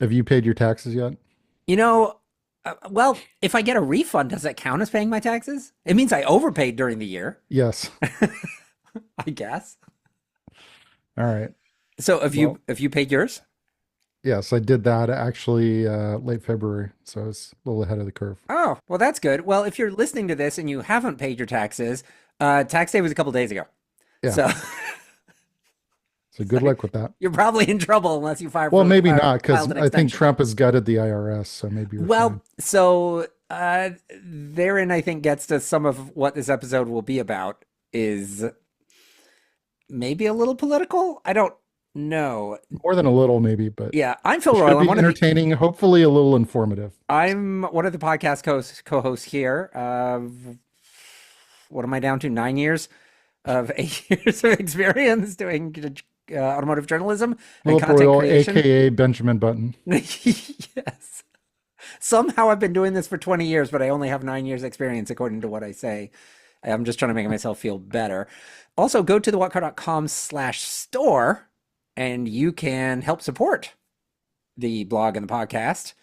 Have you paid your taxes yet? You know, well, if I get a refund, does that count as paying my taxes? It means I overpaid during the year, Yes. I guess. All right. So Well, have you paid yours? yes, I did that actually late February, so I was a little ahead of the curve. Oh, well, that's good. Well, if you're listening to this and you haven't paid your taxes, tax day was a couple days ago. Yeah. So, So so good luck with that. you're probably in trouble unless you Well, maybe file, not, because filed an I think extension. Trump has gutted the IRS, so maybe you're fine. Well, so therein, I think, gets to some of what this episode will be about is maybe a little political. I don't know. More than a little, maybe, but Yeah, I'm Phil it should Royle. be entertaining, hopefully a little informative. I'm one of the podcast co-hosts here. What am I down to? 9 years of 8 years of experience doing automotive journalism and Philip content Royle, creation. aka Benjamin Button. Yes. Somehow I've been doing this for 20 years, but I only have 9 years experience according to what I say. I'm just trying to make myself feel better. Also, go to the whatcar.com/store and you can help support the blog and the podcast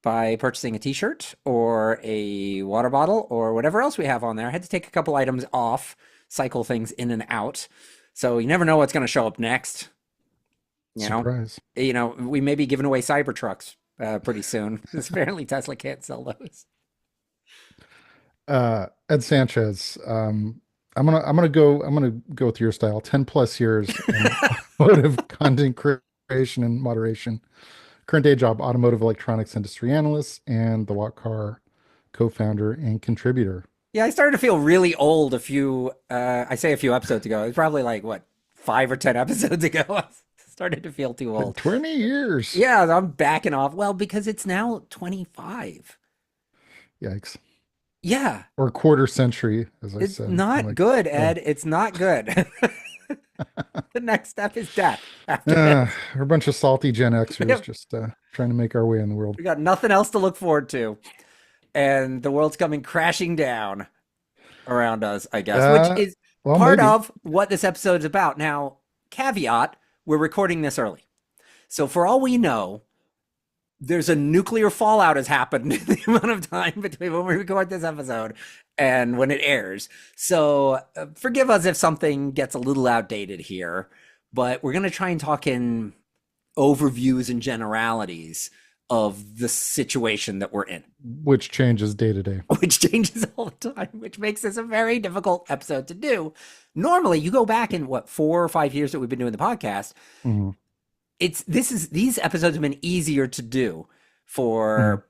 by purchasing a t-shirt or a water bottle or whatever else we have on there. I had to take a couple items off, cycle things in and out. So you never know what's going to show up next. You know, Surprise. we may be giving away Cybertrucks pretty soon. Apparently Tesla can't sell those. Ed Sanchez. I'm gonna go with your style. 10 plus years in automotive content creation and moderation. Current day job, automotive electronics industry analyst, and the What Car co-founder and contributor. Yeah, I started to feel really old I say a few episodes ago. It was probably like, what, 5 or 10 episodes ago. I started to feel too Been old. 20 years. Yeah, I'm backing off. Well, because it's now 25. Yikes. Yeah, Or quarter century, as I it's said. I not like, good, oh, Ed. It's not good. The next step is death after this. we're a bunch of salty Gen Xers We just trying to make our way in the world. got nothing else to look forward to. And the world's coming crashing down around us, I guess, which Uh, is well, part maybe. of what this episode is about. Now, caveat, we're recording this early. So for all we know, there's a nuclear fallout has happened in the amount of time between when we record this episode and when it airs. So forgive us if something gets a little outdated here, but we're going to try and talk in overviews and generalities of the situation that we're in, Which changes day to day. which changes all the time, which makes this a very difficult episode to do. Normally, you go back in what 4 or 5 years that we've been doing the podcast, Mhm. these episodes have been easier to do Mhm. for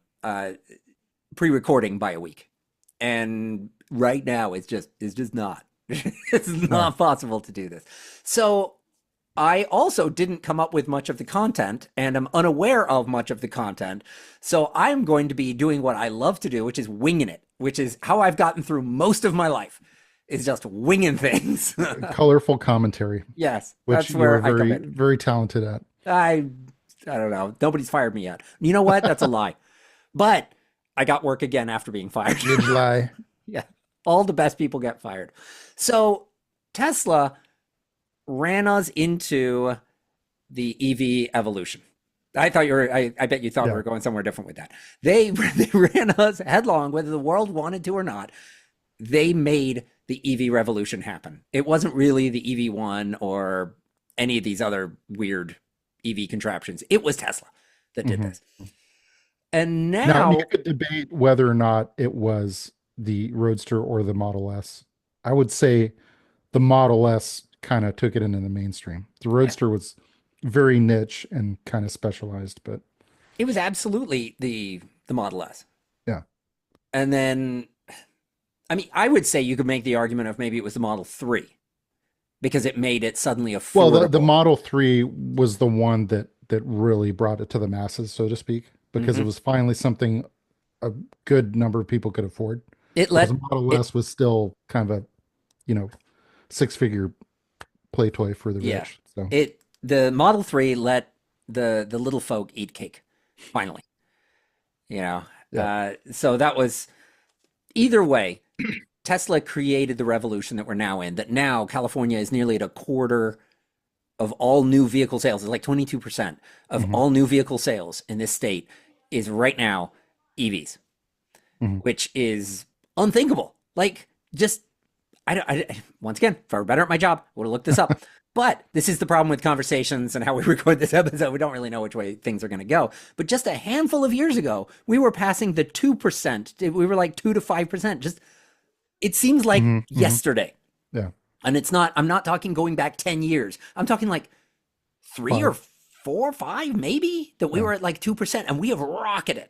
pre-recording by a week, and right now it's just not it's No. not possible to do this. So I also didn't come up with much of the content and I'm unaware of much of the content, so I'm going to be doing what I love to do, which is winging it, which is how I've gotten through most of my life, is just winging things. Colorful commentary, Yes, which that's you are where I come very, in. very talented at. I I don't know. Nobody's fired me yet. You know what? That's a lie. But I got work again after being fired. Huge lie. Yeah. All the best people get fired. So Tesla ran us into the EV evolution. I bet you thought we Yeah. were going somewhere different with that. They ran us headlong, whether the world wanted to or not. They made the EV revolution happen. It wasn't really the EV1 or any of these other weird EV contraptions. It was Tesla that did Mhm. this. And Now, you now, could debate whether or not it was the Roadster or the Model S. I would say the Model S kind of took it into the mainstream. The yeah, Roadster was very niche and kind of specialized, but it was absolutely the Model S. yeah. And then, I mean, I would say you could make the argument of maybe it was the Model 3 because it made it suddenly Well, the affordable. Model 3 was the one that really brought it to the masses, so to speak, because it Hmm. was finally something a good number of people could afford. It Whereas the let Model it, S was still kind of a, you know, six-figure play toy for the yeah, rich. So, the Model 3 let the little folk eat cake, finally. You know, yeah. so that was either way. Tesla created the revolution that we're now in. That now California is nearly at a quarter of all new vehicle sales, it's like 22% of Hmm. all new vehicle sales in this state is right now EVs, Hmm. which is unthinkable. Like, just, once again, if I were better at my job, I would have looked this up. But this is the problem with conversations and how we record this episode. We don't really know which way things are going to go. But just a handful of years ago, we were passing the 2%. We were like 2 to 5%. Just, it seems like Hmm. Hmm. yesterday. Yeah. And it's not, I'm not talking going back 10 years. I'm talking like 3 or Five. 4 or 5, maybe, that we Yeah. were at like 2%, and we have rocketed.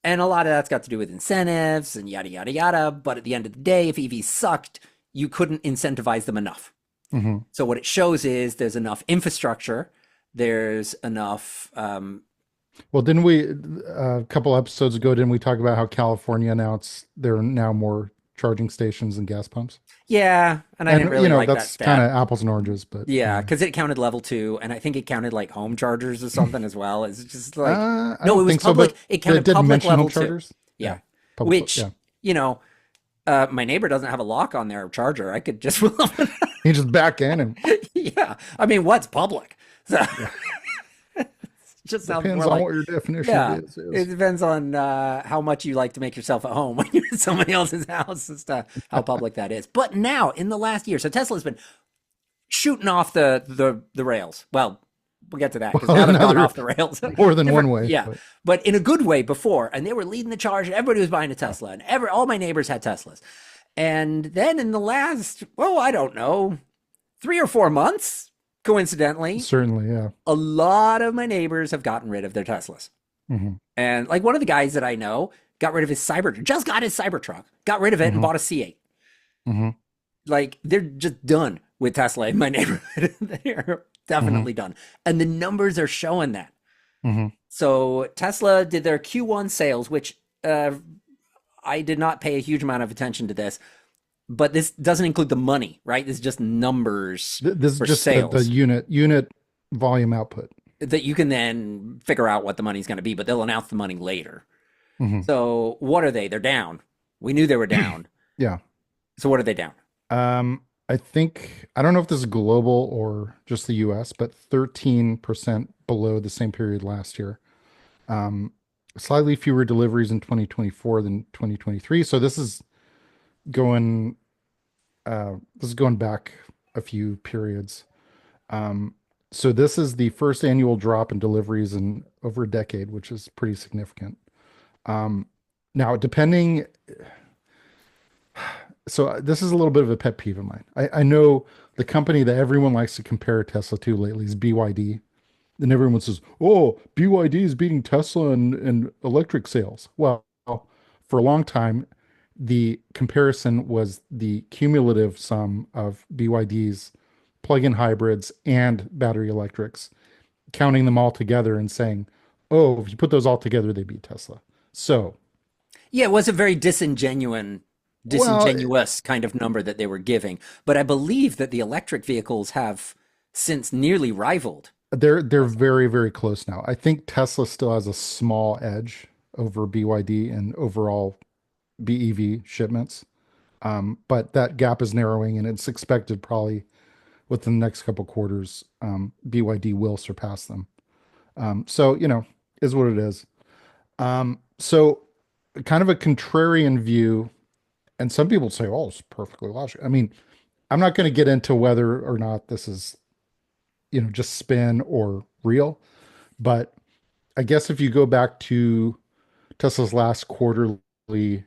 And a lot of that's got to do with incentives and yada, yada, yada. But at the end of the day, if EVs sucked, you couldn't incentivize them enough. Hmm. So what it shows is there's enough infrastructure, there's enough, Well, didn't we a couple episodes ago? Didn't we talk about how California announced there are now more charging stations and gas pumps? yeah, and I didn't And really like that that's kind of stat. apples and oranges, but Yeah, anyway. because it counted level two, and I think it counted like home chargers or something as well. It's just like, I no, it don't was think so, public. but It it counted did public mention home level two. chargers. Yeah, Yeah, public. which, Yeah, you know, my neighbor doesn't have a lock on their charger. I could just, you just back in and yeah. I mean, what's public? So yeah, it just sounds depends more on like, what your definition of yeah. It is. depends on how much you like to make yourself at home when you're in somebody else's house as to how public that is. But now, in the last year, so Tesla's been shooting off the rails. Well, we'll get to that because Well, now they've gone another off the rails. more than one Different, way, yeah, but but in a good way before, and they were leading the charge, and everybody was buying a Tesla, and all my neighbors had Teslas. And then in the last, well, I don't know, 3 or 4 months, coincidentally, certainly, yeah. a lot of my neighbors have gotten rid of their Teslas. Hmm. And like one of the guys that I know got rid of his just got his Cybertruck, got rid of it and Hmm. bought a C8. Hmm. Like they're just done with Tesla in my neighborhood. They're Hmm. definitely done. And the numbers are showing that. Hmm. So Tesla did their Q1 sales, which I did not pay a huge amount of attention to this, but this doesn't include the money, right? This is just numbers This is for just the sales unit volume output. that you can then figure out what the money's going to be, but they'll announce the money later. Hmm. So what are they? They're down. We knew they were down. Yeah. So what are they down? I think I don't know if this is global or just the US, but 13% below the same period last year. Um, Slightly fewer deliveries in 2024 than 2023. So going this is going back a few periods. Um, so this is the first annual drop in deliveries in over a decade, which is pretty significant. Um, Now, this is a little bit of a pet peeve of mine. I know the company that everyone likes to compare Tesla to lately is BYD. And everyone says, oh, BYD is beating Tesla in electric sales. Well, for a long time, the comparison was the cumulative sum of BYD's plug-in hybrids and battery electrics, counting them all together and saying, oh, if you put those all together, they beat Tesla. So, Yeah, it was a very well, disingenuous kind of number that they were giving. But I believe that the electric vehicles have since nearly rivaled they're Tesla. very, very close now. I think Tesla still has a small edge over BYD and overall BEV shipments. But that gap is narrowing, and it's expected probably within the next couple quarters, BYD will surpass them. So, is what it is. So kind of a contrarian view, and some people say, oh, it's perfectly logical. I mean, I'm not going to get into whether or not this is, just spin or real, but I guess if you go back to Tesla's last quarterly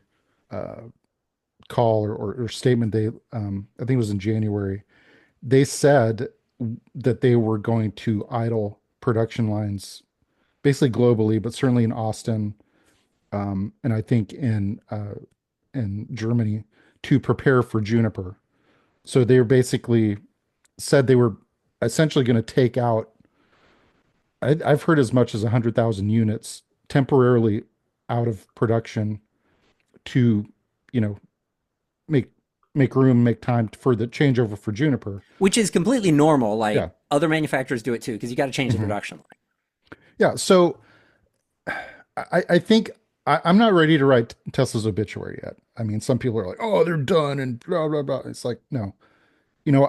uh, call or statement, I think it was in January, they said that they were going to idle production lines basically globally, but certainly in Austin, and I think in Germany to prepare for Juniper. So they were basically said they were essentially going to take out. I've heard as much as 100,000 units temporarily out of production to, you know, make make room, make time for the changeover for Juniper. Which is completely normal. Like Yeah. other manufacturers do it too, because you got to change the Mhm. production line. Yeah. So I think I'm not ready to write Tesla's obituary yet. I mean, some people are like, oh, they're done and blah, blah, blah. It's like, no.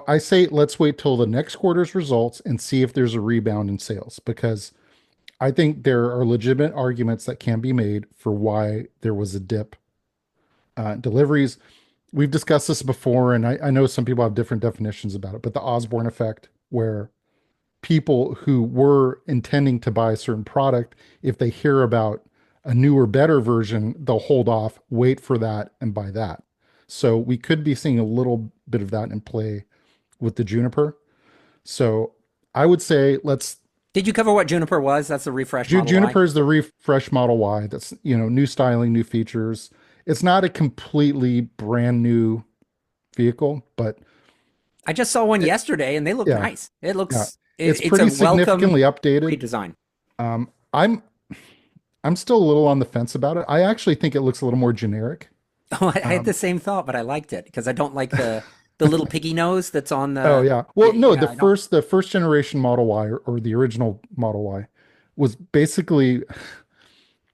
I say let's wait till the next quarter's results and see if there's a rebound in sales because I think there are legitimate arguments that can be made for why there was a dip deliveries. We've discussed this before, and I know some people have different definitions about it, but the Osborne effect, where people who were intending to buy a certain product, if they hear about a newer, better version, they'll hold off, wait for that, and buy that. So we could be seeing a little bit of that in play with the Juniper. So I would say let's Did you cover what Juniper was? That's the refresh Model Y. Juniper is the refresh Model Y. That's, new styling, new features. It's not a completely brand new vehicle, but I just saw one it, yesterday, and they look yeah, nice. It yeah, looks it's it's a pretty welcome significantly updated. redesign. Um, I'm I'm still a little on the fence about it. I actually think it looks a little more generic. Oh, I had Um, the same thought, but I liked it because I don't like the little piggy nose that's on oh the. yeah. Well, no, Yeah, I don't. the first generation Model Y or the original Model Y was basically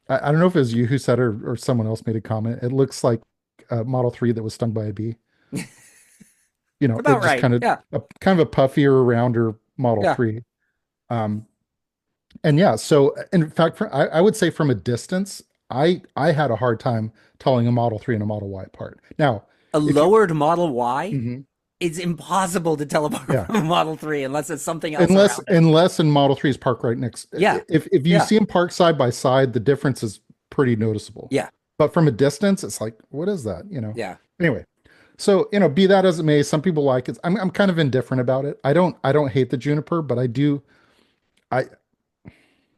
I don't know if it was you who said it or someone else made a comment. It looks like a Model 3 that was stung by a bee. It About just right. Yeah, kind of a puffier, rounder Model yeah. 3. Um, and yeah, so in fact, I would say from a distance, I had a hard time telling a Model 3 and a Model Y apart. Now, A if you, lowered Model Y Mhm. is impossible to tell apart Yeah, from a Model 3 unless it's something else unless around it. unless in Model 3 is parked right next. Yeah, If you yeah, see them parked side by side, the difference is pretty noticeable. yeah, But from a distance, it's like, what is that? yeah. Anyway, so be that as it may, some people like it. I'm kind of indifferent about it. I don't hate the Juniper, but I do. I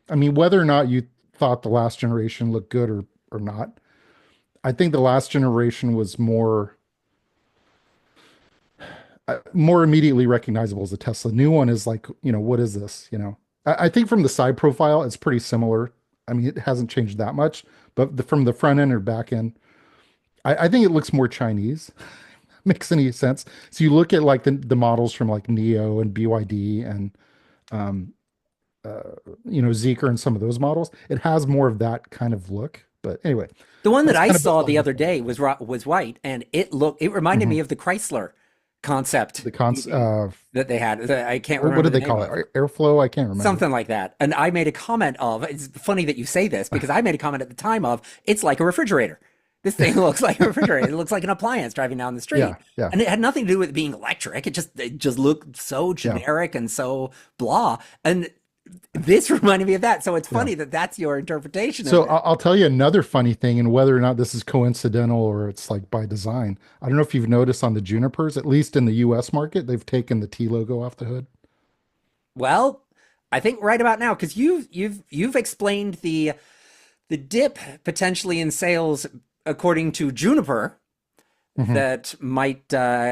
I mean, whether or not you thought the last generation looked good or not, I think the last generation was more immediately recognizable as a Tesla. New one is like, what is this? I think from the side profile, it's pretty similar. I mean, it hasn't changed that much, but from the front end or back end, I think it looks more Chinese. Makes any sense? So you look at like the models from like Neo and BYD and um, uh, Zeekr and some of those models. It has more of that kind of look. But anyway, The one that that's I kind of saw beside the the other point. day was white, and it reminded Mhm. me of the Chrysler concept The cons that they had. I can't what remember did the they name call it? of. Airflow? I can't remember. Something like that. And I made a comment of, it's funny that you say this because I made a comment at the time of, it's like a refrigerator. This thing looks like a refrigerator. It looks like an appliance driving down the street. Yeah, yeah, And it had nothing to do with it being electric. It just looked so yeah, generic and so blah. And this reminded me of that. So it's yeah. funny that that's your interpretation of So it. I'll tell you another funny thing, and whether or not this is coincidental or it's like by design. I don't know if you've noticed on the Junipers, at least in the US market, they've taken the T logo off the hood. Well, I think right about now, because you've explained the dip potentially in sales according to Juniper Hmm. that might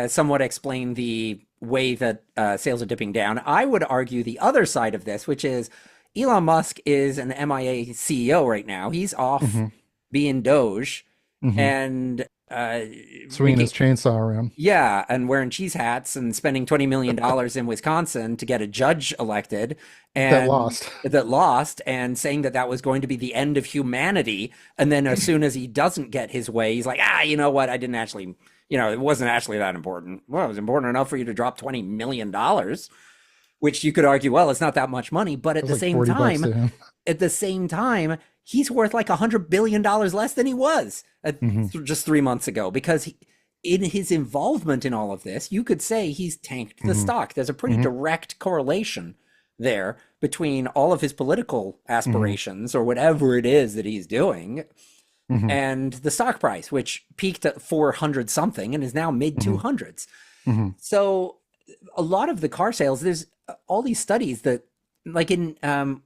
somewhat explain the way that sales are dipping down. I would argue the other side of this, which is Elon Musk is an MIA CEO right now. He's off Hmm. being Doge Hmm. and Swinging making his chainsaw around. yeah, and wearing cheese hats and spending $20 million in Wisconsin to get a judge elected That and lost. that lost and saying that that was going to be the end of humanity. And then as soon as he doesn't get his way, he's like, you know what? I didn't actually, it wasn't actually that important. Well, it was important enough for you to drop $20 million, which you could argue, well, it's not that much money. But It was like 40 bucks to him. at the same time, he's worth like $100 billion less than he was Hmm. just 3 months ago because in his involvement in all of this, you could say he's tanked the Hmm. stock. There's a pretty Hmm. direct correlation there between all of his political Hmm. aspirations or whatever it is that he's doing Hmm. and the stock price, which peaked at 400 something and is now mid Hmm. 200s. Hmm. So a lot of the car sales, there's all these studies that like in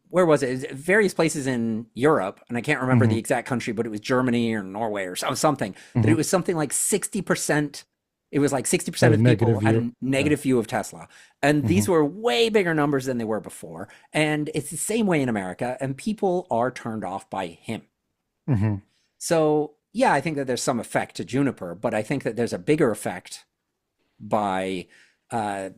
where was it? It was various places in Europe, and I can't remember the Hmm. exact country, but it was Germany or Norway or something. That Hmm. it was something like 60%. It was like Had 60% a of negative people had view. a Yeah. negative view of Tesla. And Hmm. these were way bigger numbers than they were before. And it's the same way in America, and people are turned off by him. Hmm. So yeah, I think that there's some effect to Juniper, but I think that there's a bigger effect by uh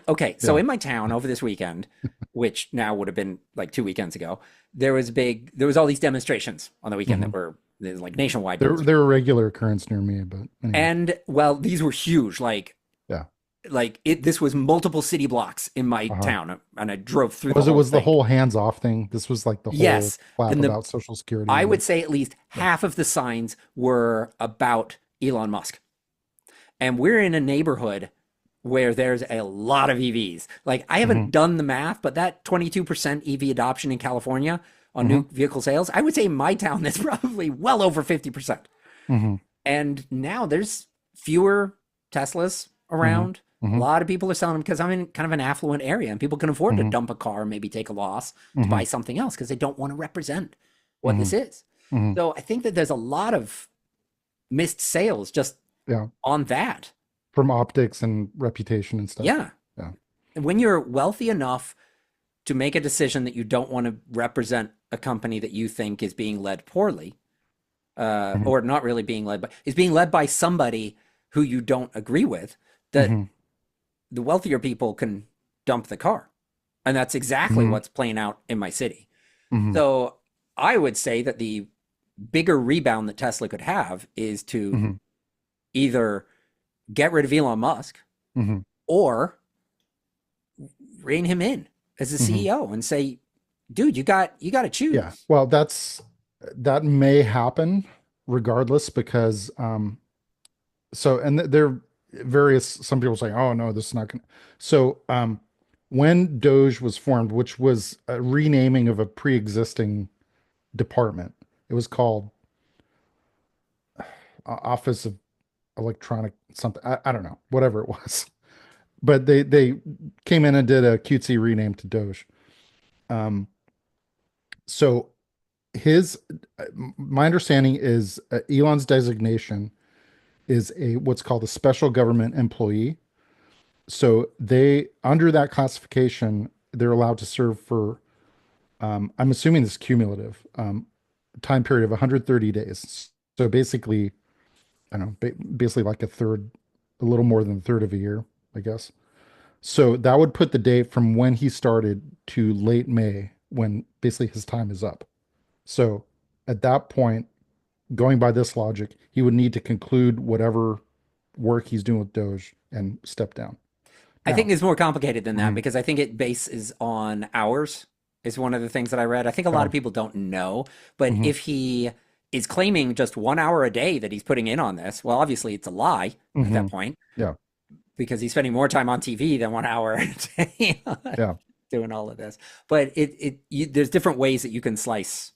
okay, so Yeah. in my town over this weekend, which now would have been like 2 weekends ago, there was all these demonstrations on the weekend Hmm. that were there's like nationwide They're demonstrations. they're a regular occurrence near me, but anyway. And well, these were huge, like Yeah. Like this was multiple city blocks in my Uh-huh. town, and I drove through the Was it whole was the thing. whole hands-off thing? This was like the whole Yes, flap and the about Social Security I and the would say at least yeah. half of the signs were about Elon Musk. And we're in a neighborhood where there's a lot of EVs. Like I Hmm. haven't done the math, but that 22% EV adoption in California on Hmm. new vehicle sales, I would say in my town that's probably well over 50%. Hmm. And now there's fewer Teslas Hmm. around. A Hmm. lot of people are selling them because I'm in kind of an affluent area and people can afford to Hmm. dump a car, maybe take a loss to Hmm. buy something else because they don't want to represent what Hmm. this is. Hmm. So I think that there's a lot of missed sales just Yeah, on that. from optics and reputation and stuff. Yeah. Yeah. And when you're wealthy enough to make a decision that you don't want to represent a company that you think is being led poorly, Hmm. or not really being led by, is being led by somebody who you don't agree with, that Hmm. the wealthier people can dump the car. And that's exactly Hmm. what's playing out in my city. Hmm. So I would say that the bigger rebound that Tesla could have is to Hmm. either get rid of Elon Musk Hmm. or rein him in as the Hmm. CEO and say, dude, you got to Yeah. choose. Well, that may happen regardless because so and there are various some people say, oh no, this is not gonna so when Doge was formed, which was a renaming of a pre-existing department, it was called Office of Electronic something. I don't know, whatever it was. But they came in and did a cutesy rename to Doge. Um, so his my understanding is Elon's designation is a what's called a special government employee. So they under that classification, they're allowed to serve for I'm assuming this is cumulative time period of 130 days. So basically, I don't know, basically like a third, a little more than a third of a year, I guess. So that would put the date from when he started to late May, when basically his time is up. So at that point, going by this logic, he would need to conclude whatever work he's doing with Doge and step down. I think Now, it's more complicated than that mhm, because I think it bases on hours is one of the things that I read. I think a lot yeah, of people don't know, but mhm, if he is claiming just 1 hour a day that he's putting in on this, well, obviously it's a lie at that mhm, point yeah, because he's spending more time on TV than 1 hour a day yeah, doing all of this. But there's different ways that you can slice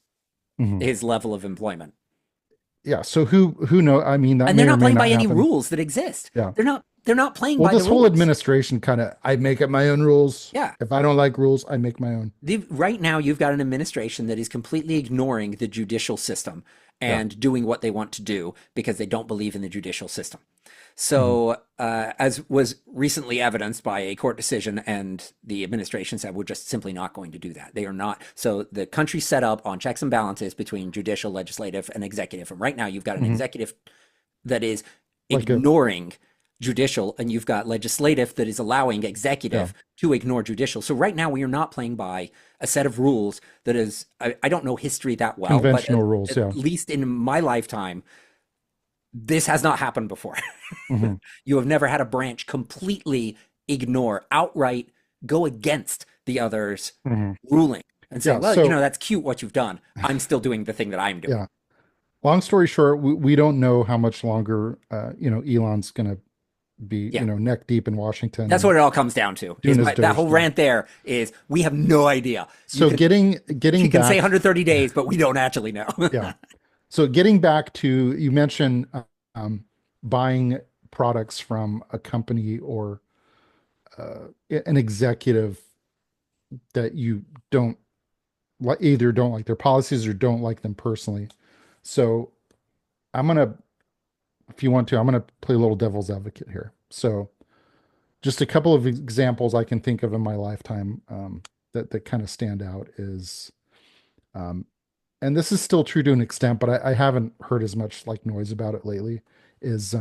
mhm, his level of employment. yeah. So who know? I mean, that And they're may or not may playing by not any happen. rules that exist. Yeah. They're not playing Well, by the this whole rules. administration kind of, I make up my own rules. Yeah. If I don't like rules, I make my own. Right now, you've got an administration that is completely ignoring the judicial system Yeah. and doing what they want to do because they don't believe in the judicial system. Hmm. So, as was recently evidenced by a court decision, and the administration said, we're just simply not going to do that. They are not. So, the country's set up on checks and balances between judicial, legislative, and executive. And right now, you've got an Hmm. executive that is Like a, ignoring judicial, and you've got legislative that is allowing yeah, executive to ignore judicial. So right now we are not playing by a set of rules that is, I don't know history that well, but conventional rules. at Yeah. least in my lifetime, this has not happened before. Hmm. You have never had a branch completely ignore, outright go against the other's Hmm. ruling and say, Yeah. well, So, that's cute what you've done. I'm still doing the thing that I'm doing. yeah. Long story short, we don't know how much longer, Elon's going to be, Yeah. neck deep in Washington That's and what it all comes down to. doing Is his that Doge whole thing. rant there is we have no idea. So You getting can say back, 130 days, but we don't actually know. yeah. So getting back to you mentioned buying products from a company or an executive that you don't like, either don't like their policies or don't like them personally. So I'm gonna, if you want to, I'm gonna play a little devil's advocate here. So just a couple of examples I can think of in my lifetime that kind of stand out is, um, and this is still true to an extent, but I haven't heard as much like noise about it lately. Is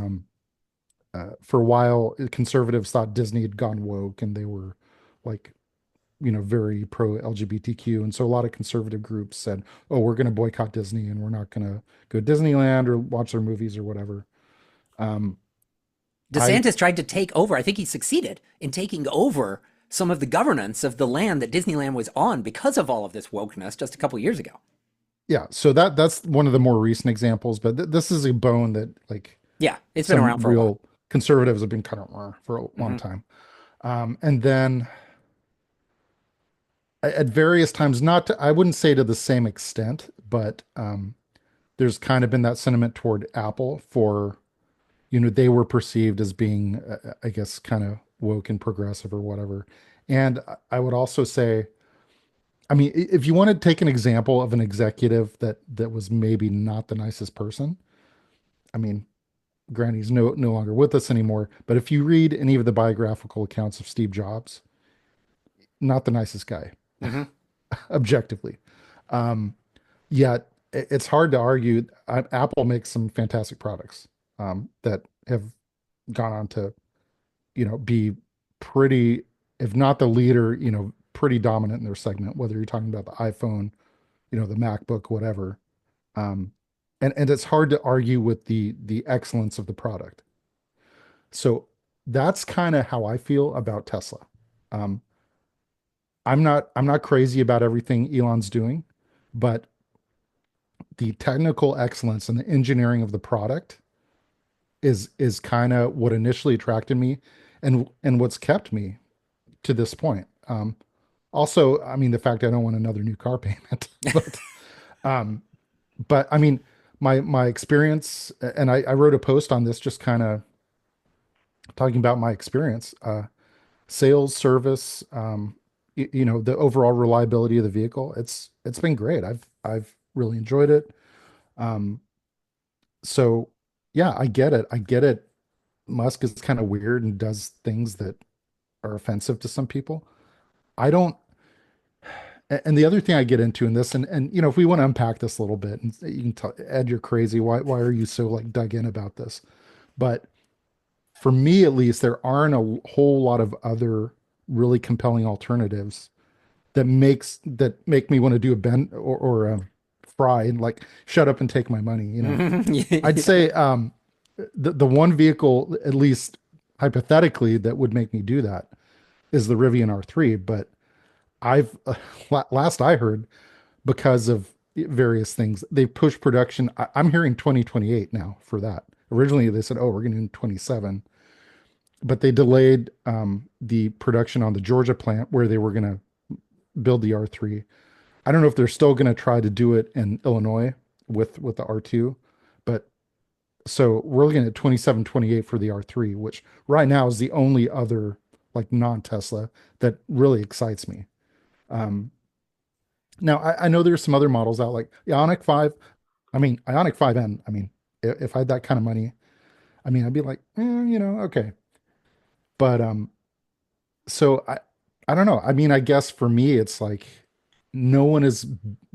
for a while conservatives thought Disney had gone woke and they were like very pro LGBTQ, and so a lot of conservative groups said, "Oh, we're going to boycott Disney and we're not going to go to Disneyland or watch their movies or whatever." Um, I DeSantis tried to take over. I think he succeeded in taking over some of the governance of the land that Disneyland was on because of all of this wokeness just a couple years ago. yeah, so that's one of the more recent examples, but this is a bone that like Yeah, it's been some around for a while. real conservatives have been kind of for a long Hmm. time. And then at various times, not to, I wouldn't say to the same extent, but there's kind of been that sentiment toward Apple for, they were perceived as being, I guess, kind of woke and progressive or whatever. And I would also say, I mean, if you want to take an example of an executive that was maybe not the nicest person, I mean, granted, he's no longer with us anymore. But if you read any of the biographical accounts of Steve Jobs, not the nicest guy, Hmm. objectively. Um, Yet it's hard to argue. Apple makes some fantastic products that have gone on to, be pretty, if not the leader, pretty dominant in their segment. Whether you're talking about the iPhone, the MacBook, whatever. Um, and it's hard to argue with the excellence of the product. So that's kind of how I feel about Tesla. Um, I'm not crazy about everything Elon's doing, but the technical excellence and the engineering of the product is kind of what initially attracted me and what's kept me to this point. Also, I mean, the fact I don't want another new car payment, um, but I mean, my experience, and I wrote a post on this, just kind of talking about my experience, sales, service, the overall reliability of the vehicle. It's been great. I've really enjoyed it. Um, so yeah, I get it. I get it. Musk is kind of weird and does things that are offensive to some people. I don't. And the other thing I get into in this, and if we want to unpack this a little bit, and you can tell Ed, you're crazy. Why are you so like dug in about this? But for me, at least, there aren't a whole lot of other really compelling alternatives that make me want to do a bend or a fry and like shut up and take my money. I'd say the one vehicle, at least hypothetically, that would make me do that is the Rivian R3. But I've last I heard, because of various things, they pushed production. I'm hearing 2028 now for that. Originally, they said, "Oh, we're going to do 27," but they delayed the production on the Georgia plant where they were going to build the R3. I don't know if they're still going to try to do it in Illinois with the R2, but so we're looking at 27, 28 for the R3, which right now is the only other like non-Tesla that really excites me. Um, Now I know there's some other models out like the Ionic 5. I mean, Ionic 5N. I mean, if I had that kind of money, I mean, I'd be like, okay. But so I don't know. I mean, I guess for me, it's like no one has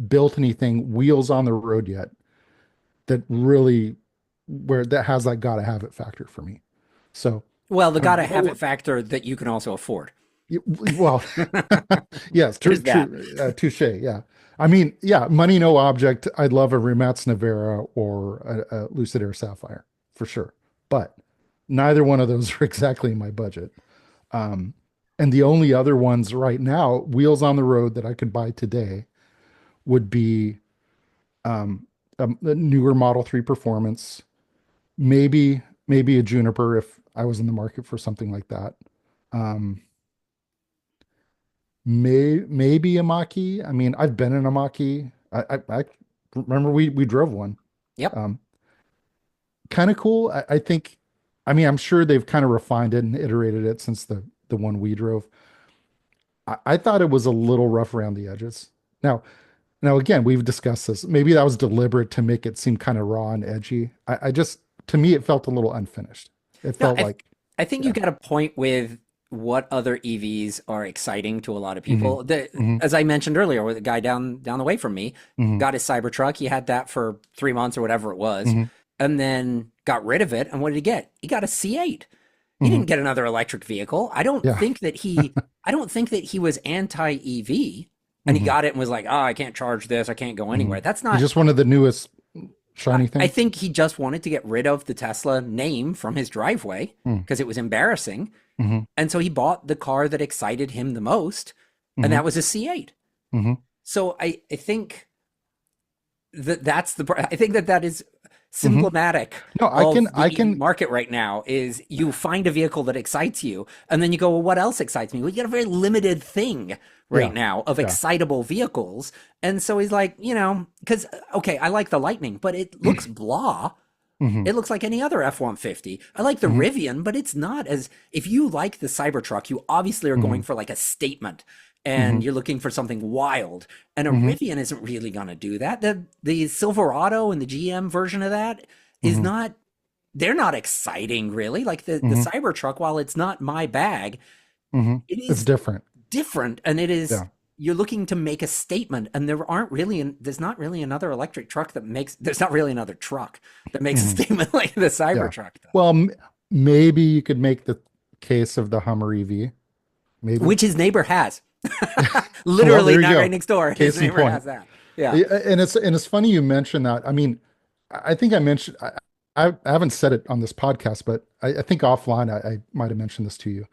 built anything wheels on the road yet that really where that has that gotta have it factor for me. So Well, the I don't gotta know. have it factor that you can also afford. Well, yes, There's that. touche. Yeah. I mean, yeah, money no object. I'd love a Rimac Navara or a Lucid Air Sapphire for sure. But neither one of those are exactly in my budget. Um, and the only other ones right now, wheels on the road that I could buy today would be the newer Model 3 Performance, maybe a Juniper if I was in the market for something like that. Um, maybe a Mach-E. I mean, I've been in a Mach-E. I remember we drove one. Yep. Um, Kind of cool. I think. I mean, I'm sure they've kind of refined it and iterated it since the one we drove. I thought it was a little rough around the edges. Now again, we've discussed this. Maybe that was deliberate to make it seem kind of raw and edgy. I just, to me, it felt a little unfinished. It No, felt like, I think you yeah. got a point with what other EVs are exciting to a lot of Hmm. people. Hmm. As I mentioned earlier, with the guy down the way from me, Hmm. got his Cybertruck. He had that for 3 months or whatever it was, Hmm. and then got rid of it. And what did he get? He got a C8. He Hmm. didn't get another electric vehicle. Yeah. I don't think that he was anti EV and he Hmm. got it and was like, oh, I can't charge this. I can't go Hmm. anywhere. That's He not. just wanted the newest shiny I thing? think he just wanted to get rid of the Tesla name from his driveway Mm, because it was embarrassing. hmm And so he bought the car that excited him the most, and hmm that was a C8. hmm So I think I think that is hmm symptomatic No, of the I EV can, market right now is you find a vehicle that excites you and then you go, well, what else excites me? Well, you got a very limited thing right yeah, now of yeah. excitable vehicles. And so he's like, because okay, I like the Lightning, but it looks blah. hmm It looks like any other F-150. I like the hmm Rivian, but it's not as if you like the Cybertruck, you obviously are hmm going for like a statement hmm and you're looking for something wild. And a hmm Rivian isn't really going to do that. The Silverado and the GM version of that is hmm not they're not exciting really. Like the hmm Cybertruck, while it's not my bag, hmm it It's is different. different and it is Yeah. you're looking to make a statement and there's not really another electric truck that makes there's not really another truck that makes a hmm statement like the Yeah. Cybertruck does. Well, maybe you could make the case of the Hummer EV. Maybe. Which his neighbor has. Well, Literally there you not go. right next door. His Case in neighbor point. has that. Yeah. Yeah, and it's funny you mentioned that. I mean, I think I mentioned I haven't said it on this podcast, but I think offline I might have mentioned this to you.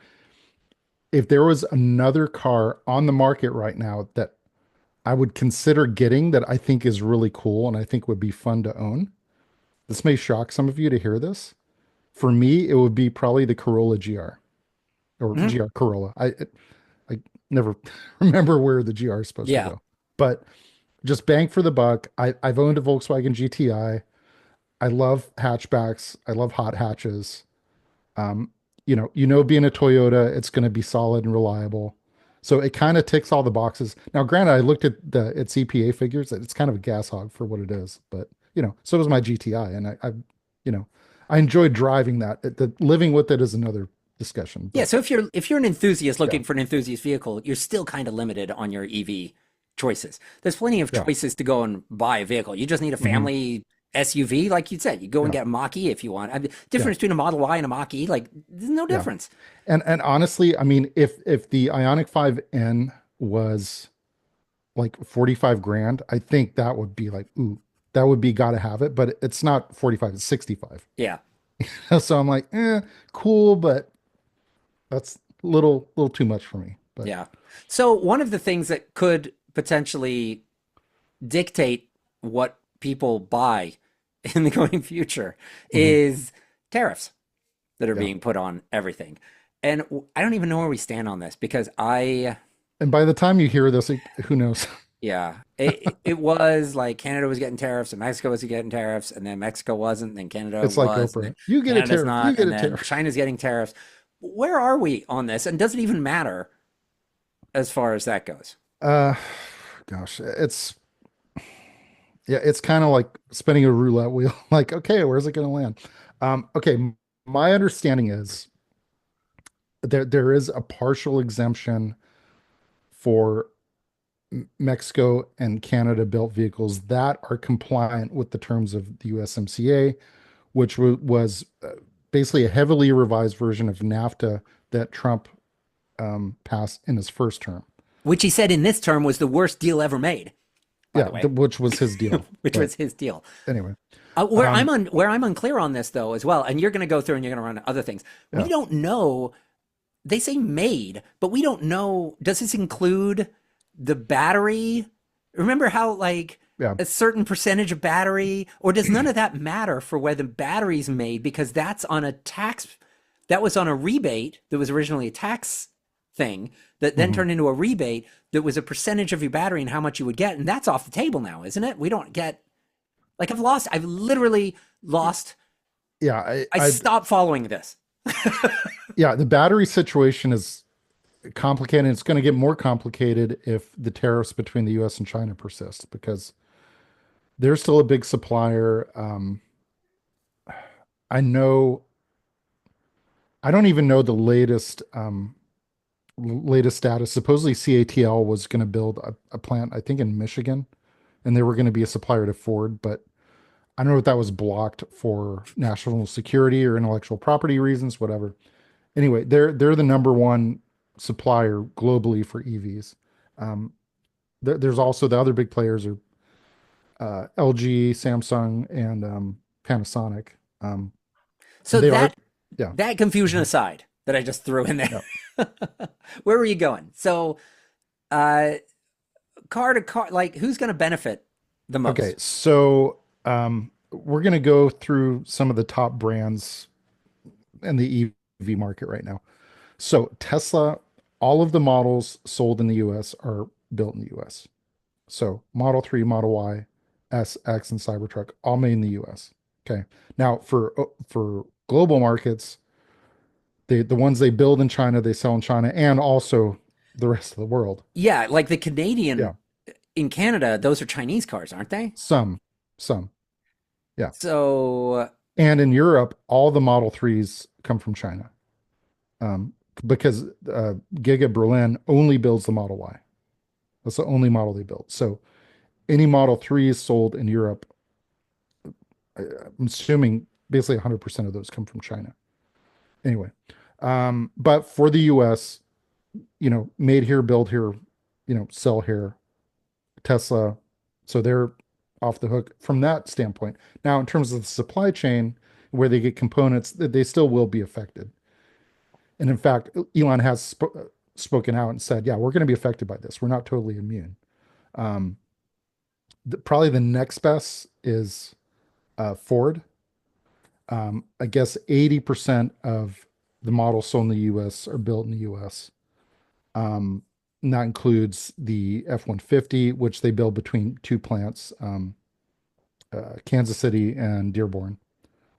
If there was another car on the market right now that I would consider getting that I think is really cool and I think would be fun to own, this may shock some of you to hear this. For me, it would be probably the Corolla GR or Mhm. GR Corolla. I never remember where the GR is supposed to Yeah. go, but just bang for the buck. I've owned a Volkswagen GTI. I love hatchbacks. I love hot hatches. Um, being a Toyota, it's going to be solid and reliable. So it kind of ticks all the boxes. Now, granted, I looked at its EPA figures. It's kind of a gas hog for what it is, but so does my GTI, and you know, I enjoyed driving that. Living with it is another discussion, Yeah, but so if you're an enthusiast yeah, looking for an enthusiast vehicle, you're still kind of limited on your EV choices. There's plenty of yeah, choices to go and buy a vehicle. You just need a hmm family SUV, like you said. You go and yeah, get a Mach-E if you want. I mean, yeah, difference between a Model Y and a Mach-E, like there's no yeah. difference. And honestly, I mean, if the Ionic 5N was like 45 grand, I think that would be like, ooh, that would be gotta have it, but it's not 45, it's 65. Yeah. So I'm like, cool, but that's little too much for me. But Yeah. So one of the things that could potentially dictate what people buy in the going future mhm, is tariffs that are yeah. being put on everything. And I don't even know where we stand on this because And by the time you hear this, who knows? yeah, it was like Canada was getting tariffs and Mexico was getting tariffs and then Mexico wasn't, and then Canada It's like was, and then Oprah. You get a Canada's tariff, you not, get and a then tariff. China's getting tariffs. Where are we on this? And does it even matter as far as that goes? Uh Gosh, it's kind of like spinning a roulette wheel. Like, okay, where's it gonna land? Okay, my understanding is there is a partial exemption for Mexico and Canada built vehicles that are compliant with the terms of the USMCA, which was basically a heavily revised version of NAFTA that Trump passed in his first term. Which he said in this term was the worst deal ever made, by Yeah, the way, which was his deal. which But was his deal. anyway, Where um, where I'm unclear on this though as well, and you're going to go through and you're going to run other things. We yeah, don't know. They say made, but we don't know. Does this include the battery? Remember how like yeah, a certain percentage of battery, or does none of that matter for where the battery's made because that's on a tax, that was on a rebate that was originally a tax thing that then mhm. turned into a rebate that was a percentage of your battery and how much you would get, and that's off the table now, isn't it? We don't get like I've literally lost. Yeah, I stopped following this. yeah. The battery situation is complicated. It's going to get more complicated if the tariffs between the U.S. and China persist because they're still a big supplier. I know. I don't even know the latest status. Supposedly, CATL was going to build a plant, I think, in Michigan, and they were going to be a supplier to Ford, but I don't know if that was blocked for national security or intellectual property reasons, whatever. Anyway, they're the number one supplier globally for EVs. Um, there's also the other big players are LG, Samsung, and Panasonic. Um, So and they are, yeah, that confusion mhm, aside that I just threw in there, yeah. where were you going? So uh, car to car, like who's going to benefit the Okay, most? so we're gonna go through some of the top brands in the EV market right now. So Tesla, all of the models sold in the US are built in the US. So Model 3, Model Y, S, X, and Cybertruck, all made in the US. Okay. Now for global markets, the ones they build in China, they sell in China and also the rest of the world. Yeah, like the Yeah. Canadian in Canada, those are Chinese cars, aren't they? Some, some. Yeah. So And in Europe, all the Model 3s come from China. Because Giga Berlin only builds the Model Y. That's the only model they build. So any Model 3s sold in Europe, I'm assuming basically 100% of those come from China. Anyway, but for the US, made here, build here, sell here, Tesla. So they're off the hook from that standpoint. Now, in terms of the supply chain, where they get components, they still will be affected. And in fact, Elon has spoken out and said, yeah, we're going to be affected by this. We're not totally immune. Um, Probably the next best is Ford. I guess 80% of the models sold in the US are built in the US. Um, and that includes the F-150, which they build between two plants, Kansas City and Dearborn.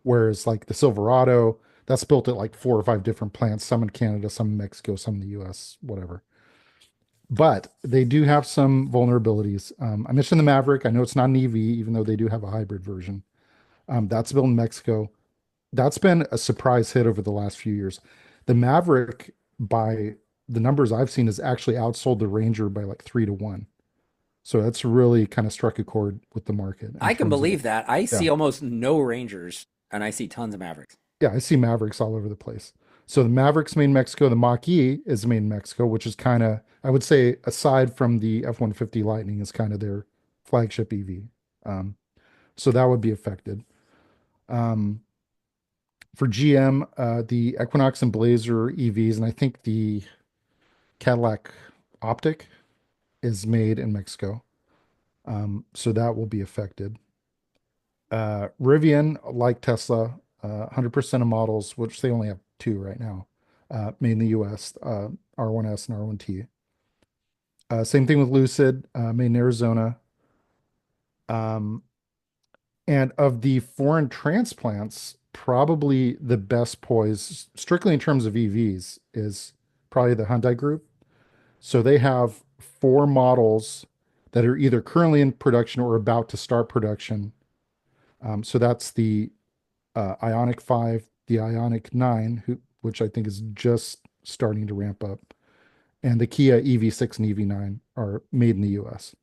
Whereas like the Silverado, that's built at like four or five different plants, some in Canada, some in Mexico, some in the US, whatever. But they do have some vulnerabilities. I mentioned the Maverick. I know it's not an EV, even though they do have a hybrid version. That's built in Mexico. That's been a surprise hit over the last few years. The Maverick, by the numbers I've seen, has actually outsold the Ranger by like 3 to 1. So that's really kind of struck a chord with the market in I can terms of, believe that. I yeah, see almost no Rangers and I see tons of Mavericks. yeah, I see Mavericks all over the place. So the Mavericks made in Mexico, the Mach-E is made in Mexico, which is kind of, I would say, aside from the F-150 Lightning, is kind of their flagship EV. Um, so that would be affected. Um, for GM, the Equinox and Blazer EVs, and I think the Cadillac Optic is made in Mexico. So that will be affected. Rivian, like Tesla, 100% of models, which they only have two right now, made in the US, R1S and R1T. Same thing with Lucid, made in Arizona. Um, and of the foreign transplants, probably the best poised, strictly in terms of EVs, is probably the Hyundai Group. So they have four models that are either currently in production or about to start production. So that's the Ionic 5, the Ionic 9, which I think is just starting to ramp up, and the Kia EV6 and EV9 are made in the US.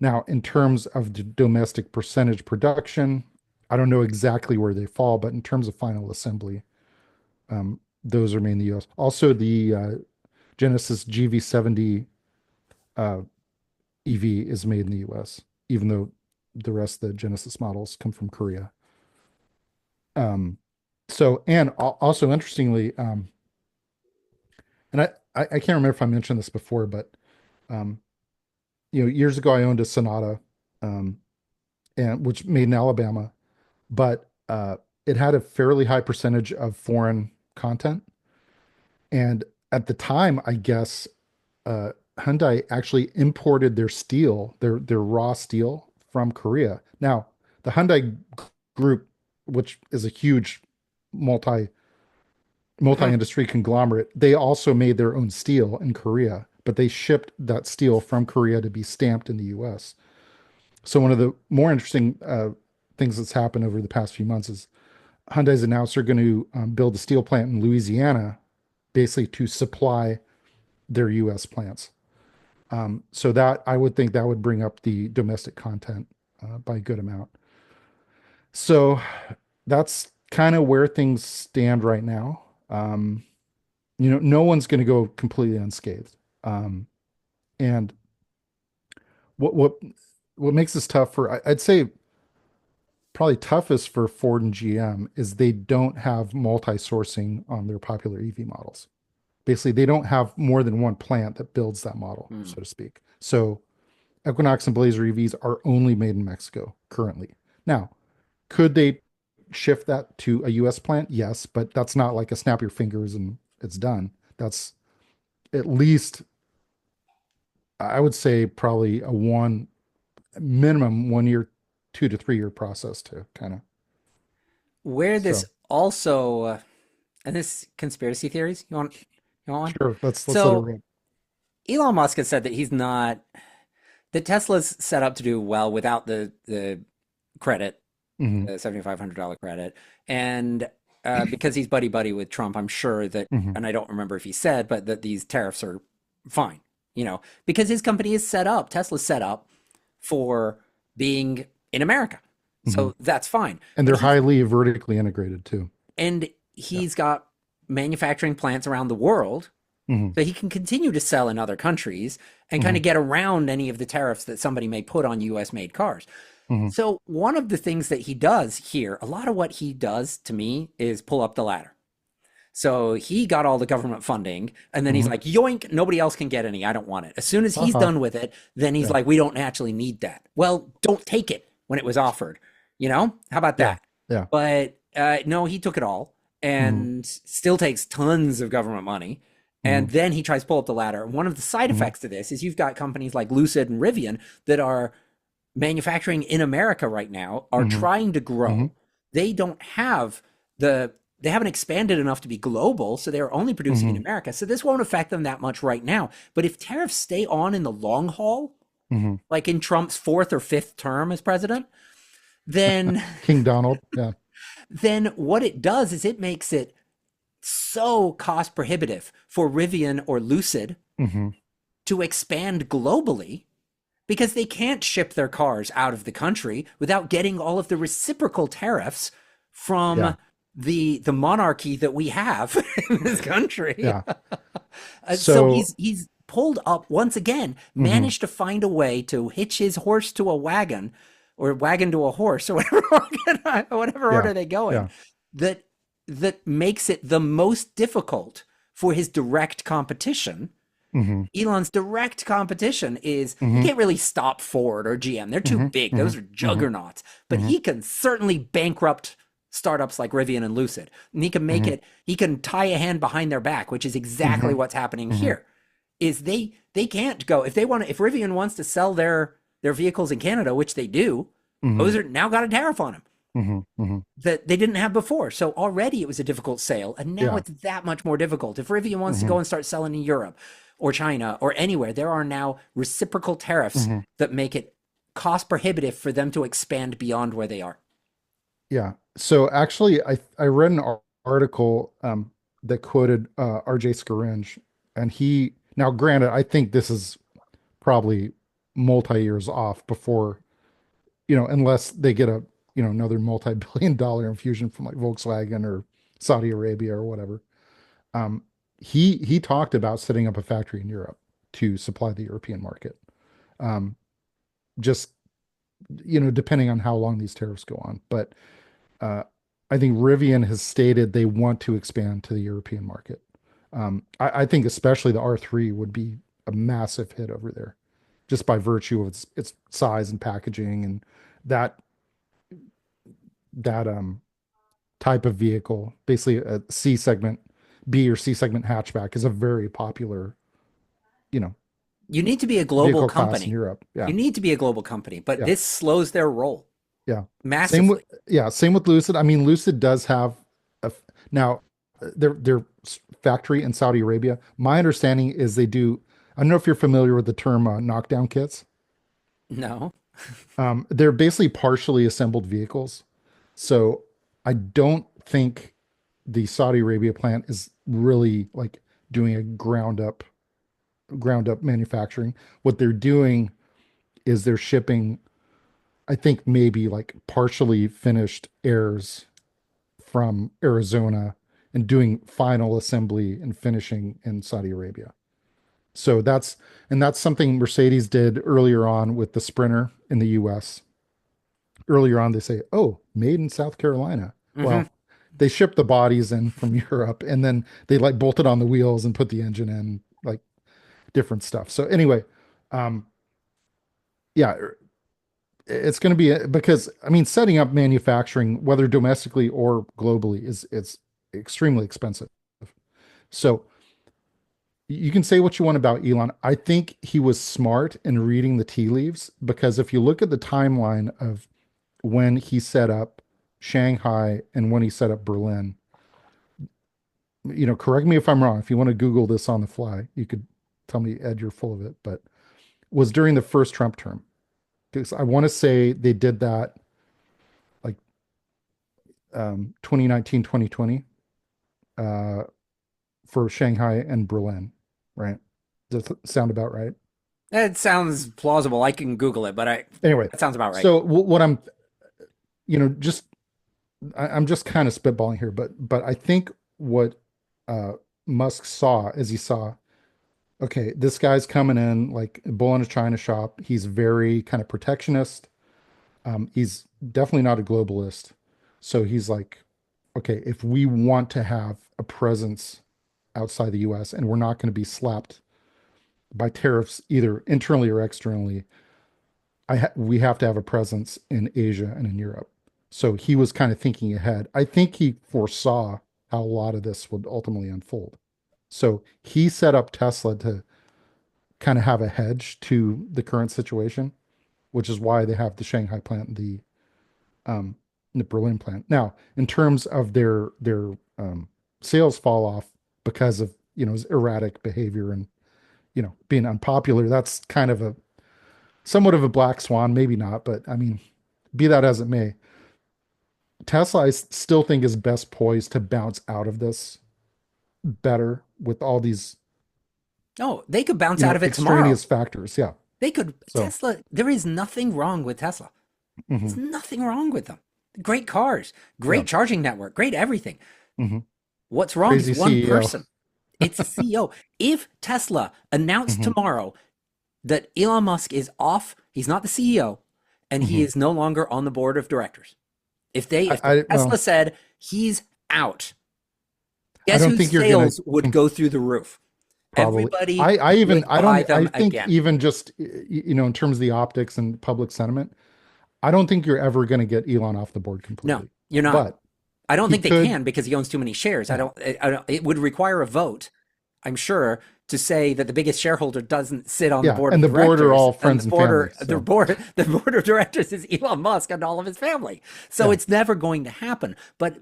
Now, in terms of the domestic percentage production, I don't know exactly where they fall, but in terms of final assembly, those are made in the US. Also, the Genesis GV70 uh, EV is made in the US, even though the rest of the Genesis models come from Korea. Um, and also interestingly, and I can't remember if I mentioned this before, but um, years ago I owned a Sonata, um, and which made in Alabama, but it had a fairly high percentage of foreign content. And at the time, I guess Hyundai actually imported their steel, their raw steel from Korea. Now, the Hyundai group, which is a huge multi Mhm. multi-industry conglomerate, they also made their own steel in Korea, but they shipped that steel from Korea to be stamped in the US. So one of the more interesting things that's happened over the past few months is Hyundai's announced they're going to build a steel plant in Louisiana, basically to supply their US plants. So that I would think that would bring up the domestic content by a good amount. So that's kind of where things stand right now. No one's going to go completely unscathed. And what what makes this tough for I'd say probably toughest for Ford and GM is they don't have multi-sourcing on their popular EV models. Basically, they don't have more than one plant that builds that model, Hmm. so to speak. So Equinox and Blazer EVs are only made in Mexico currently. Now, could they shift that to a US plant? Yes, but that's not like a snap your fingers and it's done. That's at least, I would say, probably a one minimum 1 year, 2 to 3 year process to kind of. Where this So also, and this conspiracy theories, you want one? sure, let's let it So rip. Elon Musk has said that he's not that Tesla's set up to do well without the credit, Hmm. the $7,500 credit, and because he's buddy buddy with Trump, I'm sure that, Hmm. and I don't remember if he said, but that these tariffs are fine, because his company is set up, Tesla's set up for being in America, Hmm. so that's fine. And But they're highly vertically integrated too. Yeah. he's got manufacturing plants around the world Hmm. so he can continue to sell in other countries and kind Hmm. of get around any of the tariffs that somebody may put on US made cars. Hmm. So one of the things that he does here, a lot of what he does to me is pull up the ladder. So he got all the government funding and then he's Hmm. like, yoink, nobody else can get any. I don't want it. As soon as he's Uh-huh. done with it, then he's Yeah. like, we don't actually need that. Well, don't take it when it was offered. How about Yeah. that? Yeah. But no, he took it all Hmm. and still takes tons of government money. Hmm. And then he tries to pull up the ladder. And one of the side Hmm. effects to this is you've got companies like Lucid and Rivian that are manufacturing in America right now, are Hmm. trying to Hmm. grow. They don't have they haven't expanded enough to be global, so they're only producing in Hmm. America. So this won't affect them that much right now. But if tariffs stay on in the long haul, Hmm. like in Trump's fourth or fifth term as president, then King Donald. Yeah. what it does is it makes it so cost prohibitive for Rivian or Lucid Hmm. to expand globally because they can't ship their cars out of the country without getting all of the reciprocal tariffs Yeah. from the monarchy that we have in this country. Yeah. So So, he's pulled up once again, mhm. managed to find a way to hitch his horse to a wagon or wagon to a horse or whatever whatever Yeah. order they go in Yeah. that makes it the most difficult for his direct competition. Hmm. Elon's direct competition is he Hmm. can't really stop Ford or GM. They're too Hmm. big. Hmm. Those are Hmm. juggernauts. But Hmm. he can certainly bankrupt startups like Rivian and Lucid. And Hmm. he can tie a hand behind their back, which is exactly Hmm. what's happening Hmm. here. Is they can't go if Rivian wants to sell their vehicles in Canada, which they do, Hmm. those are now got a tariff on them Hmm. Hmm. that they didn't have before. So already it was a difficult sale, and now Yeah. it's that much more difficult. If Rivian wants to Hmm. go and start selling in Europe or China or anywhere, there are now reciprocal tariffs Hmm. that make it cost prohibitive for them to expand beyond where they are. Yeah. So actually, I read an article that quoted RJ Scaringe, and he now granted, I think this is probably multi years off before unless they get a another multi-billion-dollar infusion from like Volkswagen or Saudi Arabia or whatever. Um, he talked about setting up a factory in Europe to supply the European market. Um, just depending on how long these tariffs go on, but uh, I think Rivian has stated they want to expand to the European market. I think especially the R3 would be a massive hit over there, just by virtue of its size and packaging and that that type of vehicle. Basically, a C segment, B or C segment hatchback is a very popular, you know, You need to be a global vehicle class in company. Europe. You Yeah, need to be a global company, but yeah, this slows their roll yeah. Same with massively. same with Lucid. I mean, Lucid does have now their factory in Saudi Arabia. My understanding is they do. I don't know if you're familiar with the term knockdown kits. No. They're basically partially assembled vehicles. So I don't think the Saudi Arabia plant is really like doing a ground up manufacturing. What they're doing is they're shipping, I think maybe like partially finished airs from Arizona and doing final assembly and finishing in Saudi Arabia. So that's something Mercedes did earlier on with the Sprinter in the US. Earlier on, they say, oh, made in South Carolina. Hmm. Well, they shipped the bodies in from Europe and then they like bolted on the wheels and put the engine in, like different stuff. So anyway, um, yeah, it's going to be because I mean, setting up manufacturing, whether domestically or globally, is it's extremely expensive. So you can say what you want about Elon. I think he was smart in reading the tea leaves because if you look at the timeline of when he set up Shanghai and when he set up Berlin, correct me if I'm wrong. If you want to Google this on the fly, you could tell me, Ed, you're full of it, but was during the first Trump term. Because I want to say they did that like 2019, 2020 uh, for Shanghai and Berlin, right? Does that sound about right? It sounds plausible. I can Google it, but Anyway, that sounds about right. so what I'm, just I'm just kind of spitballing here, but I think what uh, Musk saw as he saw, okay, this guy's coming in like a bull in a china shop. He's very kind of protectionist. He's definitely not a globalist. So he's like, okay, if we want to have a presence outside the US and we're not going to be slapped by tariffs either internally or externally, we have to have a presence in Asia and in Europe. So he was kind of thinking ahead. I think he foresaw how a lot of this would ultimately unfold. So he set up Tesla to kind of have a hedge to the current situation, which is why they have the Shanghai plant, um, the Berlin plant. Now, in terms of their sales fall off because of his erratic behavior and being unpopular, that's kind of a somewhat of a black swan, maybe not, but I mean, be that as it may, Tesla I still think is best poised to bounce out of this better with all these Oh, they could bounce out of it tomorrow. extraneous factors. Yeah. They could So, Tesla. There is nothing wrong with Tesla. There's mhm, nothing wrong with them. Great cars, yeah. great charging network, great everything. Hmm. What's wrong is Crazy one CEO. person. It's the CEO. If Tesla announced Hmm. tomorrow that Elon Musk is off, he's not the CEO, and he Hmm. is no longer on the board of directors. If Well, Tesla said he's out, I guess don't whose think you're gonna sales would go through the roof? probably. Everybody I would buy don't, I them think again. even just, in terms of the optics and public sentiment, I don't think you're ever going to get Elon off the board No, completely. you're not. But I don't he think they could, can because he owns too many shares. yeah, I don't. It would require a vote, I'm sure, to say that the biggest shareholder doesn't sit on the yeah. board And of the board are directors, all and friends and family. So, the board of directors is Elon Musk and all of his family. So yeah, it's never going to happen. But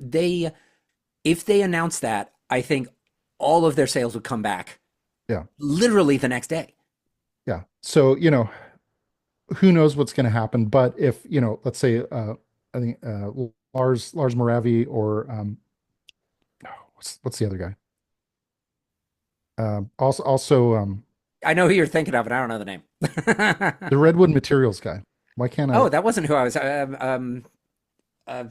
if they announce that, I think all of their sales would come back yeah, literally the next day. yeah. So, who knows what's going to happen? But if, let's say, I think Lars Moravi or what's the other guy? Also, I know who you're thinking of, and I don't know the name. the Redwood Materials guy. Why can't I? Oh, that wasn't who I was. Uh,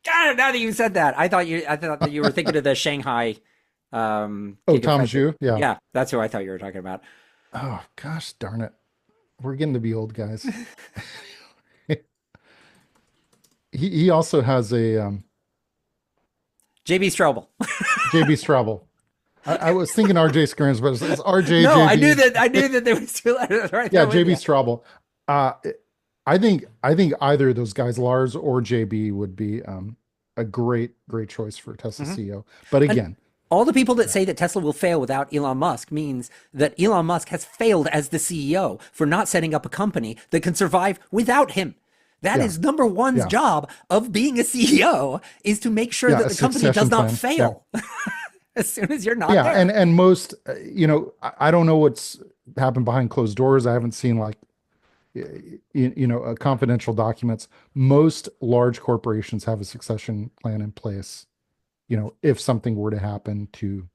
God, now that you said that, I thought that you were thinking of the Shanghai Oh, Tom Gigafactory. Zhu. Yeah. Yeah, that's who I thought you were talking about. Oh gosh, darn it. We're getting to be old guys. He also has a JB Strobel. JB Straubel. I was thinking RJ Scrims, but it's RJ No, JB. I knew that there was two letters right Yeah, there with JB you. Straubel. Uh, I think either of those guys, Lars or JB, would be a great choice for Tesla Hmm. CEO. But And again, all the people that yeah, say that Tesla will fail without Elon Musk means that Elon Musk has failed as the CEO for not setting up a company that can survive without him. That yeah, is number one's yeah, job of being a CEO is to make sure yeah, that a the company does succession not plan. Yeah, fail as soon as you're not yeah, there. and most, I don't know what's happened behind closed doors. I haven't seen like confidential documents. Most large corporations have a succession plan in place, if something were to happen to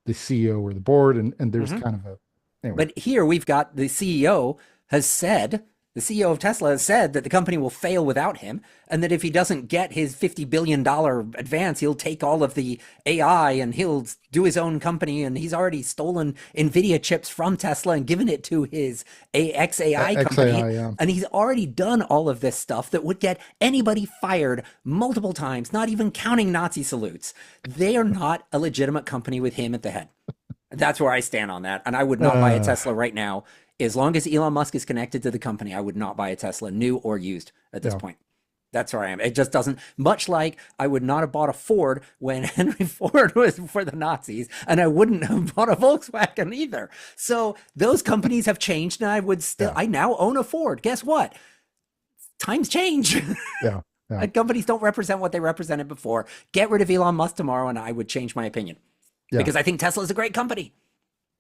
the CEO or the board, and there's Mhm. kind of a anyway. But here we've got the CEO has said the CEO of Tesla, has said that the company will fail without him, and that if he doesn't get his $50 billion advance, he'll take all of the AI and he'll do his own company. And he's already stolen NVIDIA chips from Tesla and given it to his XAI company. XAI, yeah. And he's already done all of this stuff that would get anybody fired multiple times, not even counting Nazi salutes. They are not a legitimate company with him at the head. That's where I stand on that. And I would not buy a Tesla right now. As long as Elon Musk is connected to the company, I would not buy a Tesla, new or used, at this point. That's where I am. It just doesn't, much like I would not have bought a Ford when Henry Ford was for the Nazis, and I wouldn't have bought a Volkswagen either. So those companies have changed, and I would still, I now own a Ford. Guess what? Times change. Yeah. And companies don't represent what they represented before. Get rid of Elon Musk tomorrow, and I would change my opinion. Because I think Tesla is a great company.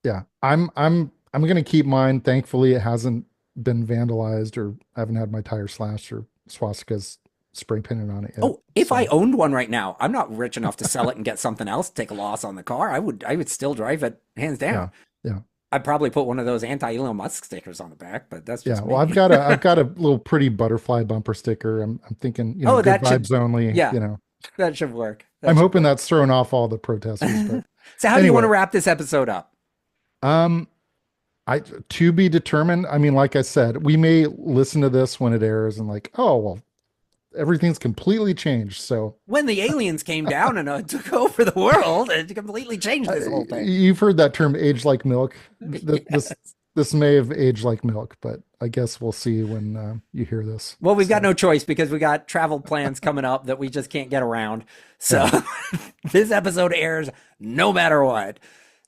Yeah. I'm going to keep mine. Thankfully, it hasn't been vandalized, or I haven't had my tire slashed or swastikas spray painted on it yet. Oh, if I owned one right now, I'm not rich enough to sell it and get something else, take a loss on the car. I would still drive it hands down. Yeah. I'd probably put one of those anti-Elon Musk stickers on the back, but that's just me. Well, I've got a little pretty butterfly bumper sticker. I'm thinking, good vibes only. That should work. I'm hoping that's thrown off all the protesters. But so how do you want to wrap this episode up? To be determined. I mean, like I said, we may listen to this when it airs and like, oh, well, everything's completely changed. So when the aliens came down and took over the world, it completely changed this whole thing. You've heard that term, age like milk. This may have aged like milk, but I guess we'll see when you hear this. Well, we've got no choice because we got travel plans coming up that we just can't get around. So this episode airs no matter what.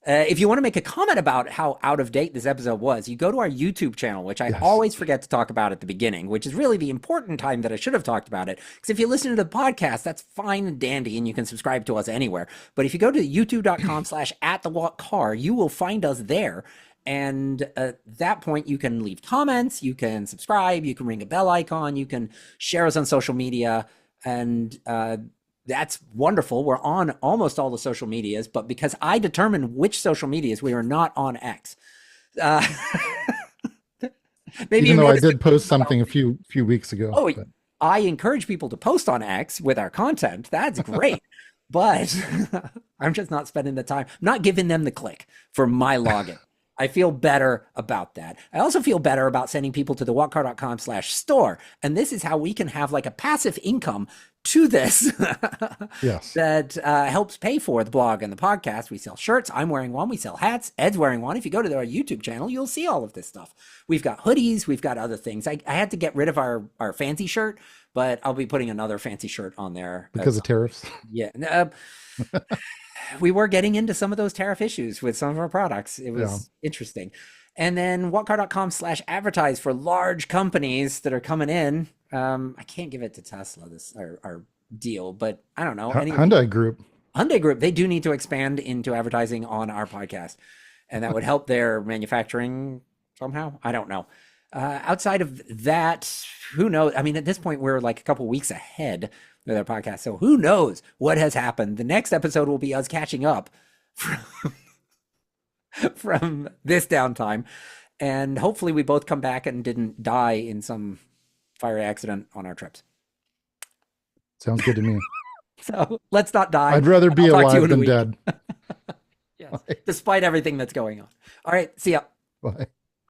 If you want to make a comment about how out of date this episode was, you go to our YouTube channel, which I always forget to talk about at the beginning, which is really the important time that I should have talked about it. Because if you listen to the podcast, that's fine and dandy, and you can subscribe to us anywhere. But if you go to youtube.com/@thewalkcar, you will find us there. And at that point, you can leave comments, you can subscribe, you can ring a bell icon, you can share us on social media, and that's wonderful. We're on almost all the social medias, but because I determine which social medias, we are not on X. Maybe even though I did post something a few weeks ago. Oh, but I encourage people to post on X with our content. That's great. But I'm just not spending the time, I'm not giving them the click for my login. I feel better about that. I also feel better about sending people to the walkcar.com/store. And this is how we can have like a passive income to this that helps pay for the blog and the podcast. We sell shirts. I'm wearing one. We sell hats. Ed's wearing one. If you go to our YouTube channel, you'll see all of this stuff. We've got hoodies. We've got other things. I had to get rid of our fancy shirt, but I'll be putting another fancy shirt on there. Because of tariffs? Yeah. We were getting into some of those tariff issues with some of our products. It was interesting. And then walkcar.com/advertise for large companies that are coming in. I can't give it to Tesla, this our deal, but I don't know. Hyundai Group, they do need to expand into advertising on our podcast, and that would help their manufacturing somehow. I don't know. Outside of that, who knows? I mean, at this point, we're like a couple weeks ahead with our podcast. So who knows what has happened? The next episode will be us catching up from this downtime. And hopefully we both come back and didn't die in some fiery accident on our trips. Sounds good to me. So let's not die. I'd rather be alive than dead. Yes, despite everything that's going on. All right. See ya. Bye.